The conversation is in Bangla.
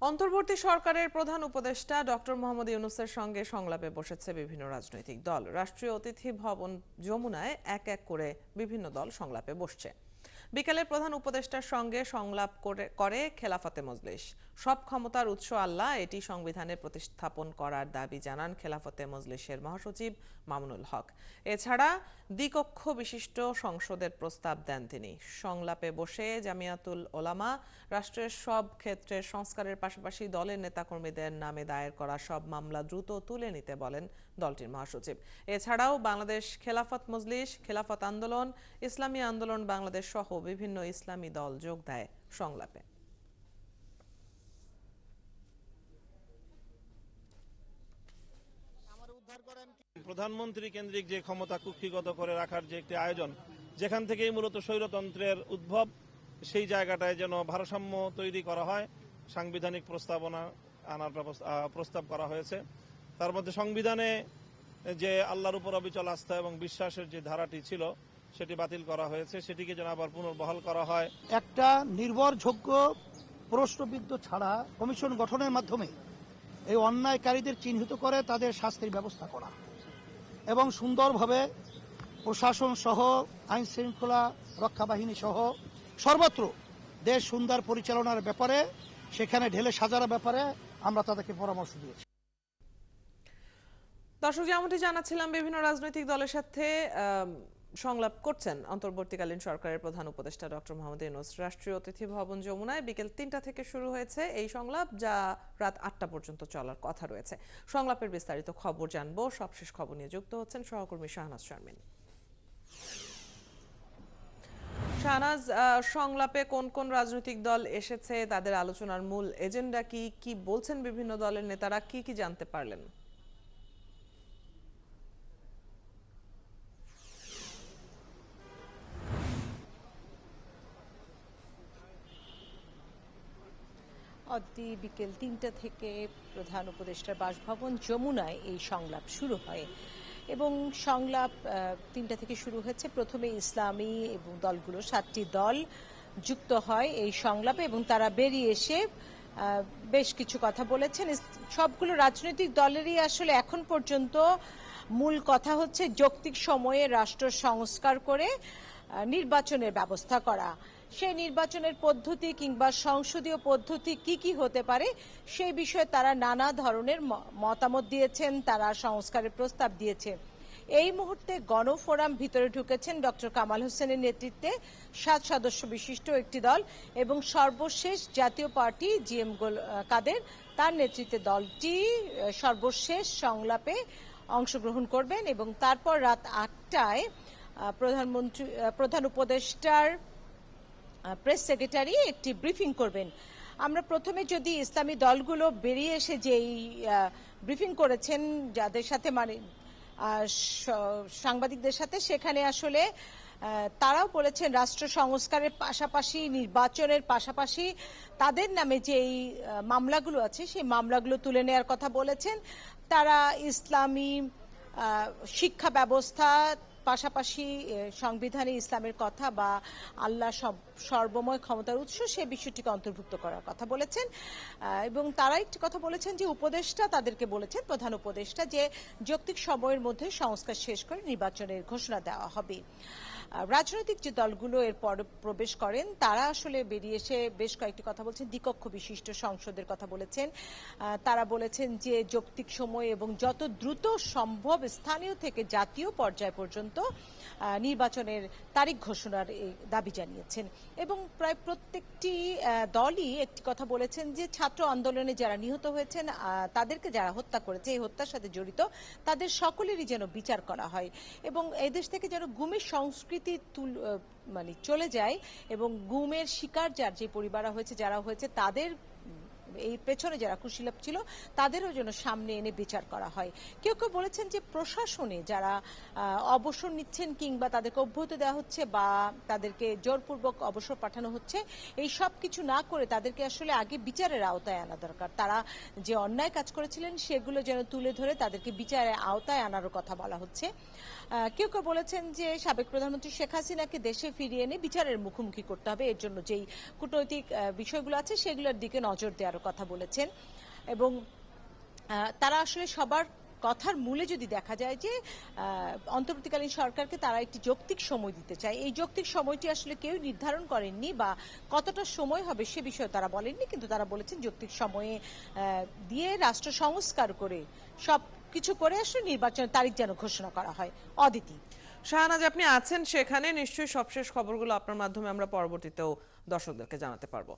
অন্তর্বর্তী সরকারের প্রধান উপদেষ্টা ডক্টর মোহাম্মদ ইউনূসের সঙ্গে সংলাপে বসেছে বিভিন্ন রাজনৈতিক দল। রাষ্ট্রীয় অতিথি ভবন যমুনায় এক এক করে বিভিন্ন দল সংলাপে বসছে। বিকেলে প্রধান উপদেষ্টার সঙ্গে সংলাপ করে খেলাফতে মজলিস। সব ক্ষমতার উৎস আল্লাহ, এটি সংবিধানে প্রতিস্থাপন করার দাবি জানান খেলাফতে মজলিসের মহাসচিব মামুনুল হক। এছাড়া দ্বিকক্ষ বিশিষ্ট সংসদের প্রস্তাব দেন তিনি। সংলাপে বসে জামিয়াতুল ওলামা রাষ্ট্রের সব ক্ষেত্রে সংস্কারের পাশাপাশি দলের নেতাকর্মীদের নামে দায়ের করা সব মামলা দ্রুত তুলে নিতে বলেন দলটির মহাসচিব। এছাড়াও বাংলাদেশ খেলাফত মজলিস, খেলাফত আন্দোলন, ইসলামী আন্দোলন বাংলাদেশ সহ বিভিন্ন ইসলামী দল যোগ দেয় সংলাপে। প্রধানমন্ত্রী কেন্দ্রিক যে ক্ষমতা কুক্ষিগত করে রাখার যে একটি আয়োজন, যেখান থেকেই মূলত স্বৈরতন্ত্রের উদ্ভব, সেই জায়গাটায় যেন ভারসাম্য তৈরি করা হয়, সাংবিধানিক প্রস্তাবনা আনার প্রস্তাব করা হয়েছে। তার মধ্যে সংবিধানে যে আল্লাহর উপর অবিচল আস্থা এবং বিশ্বাসের যে ধারাটি ছিল সেটি বাতিল করা হয়েছে, সেটিকে যেন আবার পুনর্বহাল করা হয়। একটা নির্ভরযোগ্য প্রশ্নবিদ্ধ ছাড়া কমিশন গঠনের মাধ্যমে এই অন্যায়কারীদের চিহ্নিত করে তাদের শাস্তির ব্যবস্থা করা এবং সুন্দরভাবে প্রশাসন সহ আইন শৃঙ্খলা রক্ষা বাহিনী সহ সর্বত্র দেশ সুন্দর পরিচালনার ব্যাপারে, সেখানে ঢেলে সাজার ব্যাপারে আমরা তাদেরকে পরামর্শ দিয়েছি। দর্শক, যেমনটি জানাচ্ছিলাম, বিভিন্ন রাজনৈতিক দলের সাথে সংলাপ করছেন অন্তর্বর্তীকালীন সরকারের প্রধান উপদেষ্টা ডক্টর মোহাম্মদ ইউনূস। রাষ্ট্রীয় অতিথি ভবন যমুনায় বিকেল ৩টা থেকে শুরু হয়েছে এই সংলাপ, যা রাত ৮টা পর্যন্ত চলার কথা রয়েছে। সংলাপের বিস্তারিত খবর জানবো, সবশেষ খবর নিয়ে যুক্ত হচ্ছেন সহকর্মী শাহনাজ শারমিন। শাহনাজ, সংলাপে কোন কোন রাজনৈতিক দল এসেছে, তাদের আলোচনার মূল এজেন্ডা কি, কি বলছেন বিভিন্ন দলের নেতারা, কি কি জানতে পারলেন? বিকেল ৩টা থেকে প্রধান উপদেষ্টার বাসভবন যমুনায় এই সংলাপ শুরু হয় এবং সংলাপ ৩টা থেকে শুরু হয়েছে। প্রথমে ইসলামী এবং দলগুলো ৭টি দল যুক্ত হয় এই সংলাপে এবং তারা বেরিয়ে এসে বেশ কিছু কথা বলেছেন। সবগুলো রাজনৈতিক দলেরই আসলে এখন পর্যন্ত মূল কথা হচ্ছে যৌক্তিক সময়ে রাষ্ট্র সংস্কার করে নির্বাচনের ব্যবস্থা করা। সেই নির্বাচনের পদ্ধতি কিংবা সংসদীয় পদ্ধতি কি কি হতে পারে সেই বিষয়ে তারা নানা ধরনের মতামত দিয়েছেন, তারা সংস্কারের প্রস্তাব দিয়েছে। এই মুহূর্তে গণফোরাম ভিতরে ঢুকেছেন ডক্টর কামাল হোসেনের নেতৃত্বে 7 সদস্য বিশিষ্ট একটি দল এবং সর্বশেষ জাতীয় পার্টি জিএম কাদের তার নেতৃত্বে দলটি সর্বশেষ সংলাপে অংশগ্রহণ করবেন এবং তারপর রাত 8টায় প্রধান উপদেষ্টার প্রেস সেক্রেটারি একটি ব্রিফিং করবেন। আমরা প্রথমে যদি ইসলামী দলগুলো বেরিয়ে এসে যেই ব্রিফিং করেছেন যাদের সাথে, মানে সাংবাদিকদের সাথে, সেখানে আসলে তারাও বলেছেন রাষ্ট্র সংস্কারের পাশাপাশি নির্বাচনের পাশাপাশি তাদের নামে যেই মামলাগুলো আছে সেই মামলাগুলো তুলে নেওয়ার কথা বলেছেন। তারা ইসলামী শিক্ষা ব্যবস্থা পাশাপাশি সংবিধানে ইসলামের কথা বা আল্লাহ সর্বময় ক্ষমতার উৎস সে বিষয়টিকে অন্তর্ভুক্ত করার কথা বলেছেন এবং তারা একটি কথা বলেছেন যে উপদেষ্টা তাদেরকে বলেছেন, প্রধান উপদেষ্টা, যে যৌক্তিক সময়ের মধ্যে সংস্কার শেষ করে নির্বাচনের ঘোষণা দেওয়া হবে। রাজনৈতিক যে দলগুলো এরপর প্রবেশ করেন তারা আসলে বেরিয়ে এসে বেশ কয়েকটি কথা বলছেন। দ্বিকক্ষ বিশিষ্ট সংসদের কথা বলেছেন। তারা বলেছেন যে যৌক্তিক সময় এবং যত দ্রুত সম্ভব স্থানীয় থেকে জাতীয় পর্যায় পর্যন্ত নির্বাচনের তারিখ ঘোষণার দাবি জানিয়েছেন এবং প্রায় প্রত্যেকটি দলই একটি কথা বলেছেন যে ছাত্র আন্দোলনে যারা নিহত হয়েছেন, তাদেরকে যারা হত্যা করেছে, এই হত্যার সাথে জড়িত তাদের সকলেরই যেন বিচার করা হয় এবং এদেশ থেকে যেন গুমের সংস্কৃতি মানে চলে যায় এবং গুমের শিকার যার যে পরিবার হয়েছে, যারা হয়েছে, তাদের এই পেছনে যারা কুশীলব ছিল তাদেরও যেন সামনে এনে বিচার করা হয়। কেউ কেউ বলেছেন যে প্রশাসনে যারা অবসর নিচ্ছেন কিংবা তাদেরকে অব্যাহতি দেওয়া হচ্ছে বা তাদেরকে জোরপূর্বক অবসর পাঠানো হচ্ছে, এই সব কিছু না করে তাদেরকে আসলে আগে বিচারের আওতায় আনা দরকার। তারা যে অন্যায় কাজ করেছিলেন সেগুলো যেন তুলে ধরে তাদেরকে বিচারের আওতায় আনারও কথা বলা হচ্ছে। কেউ কেউ বলেছেন যে সাবেক প্রধানমন্ত্রী শেখ হাসিনাকে দেশে ফিরিয়ে এনে বিচারের মুখোমুখি করতে হবে, এর জন্য যেই কূটনৈতিক বিষয়গুলো আছে সেগুলোর দিকে নজর দেওয়ার করার কথা বলেছেন এবং তারা আসলে সবার কথার মূলে যদি দেখা যায় যে অন্তর্বর্তীকালীন সরকারকে তারা একটি যৌক্তিক সময় দিতে চায়, এই যৌক্তিক সময়টি আসলে কেউ নির্ধারণ করেননি বা কতটা সময় হবে সে বিষয়ে তারা বলেননি, কিন্তু তারা বলেছেন যৌক্তিক সময়ে দিয়ে রাষ্ট্র সংস্কার করে সব কিছু করে আসলে নির্বাচনের তারিখ যেন ঘোষণা করা হয়। অদিতি, শাহনাজ, আপনি আছেন সেখানে, নিশ্চয়ই সবশেষ খবরগুলো আপনার মাধ্যমে আমরা পরবর্তীতেও দর্শকদেরকে জানাতে পারবো।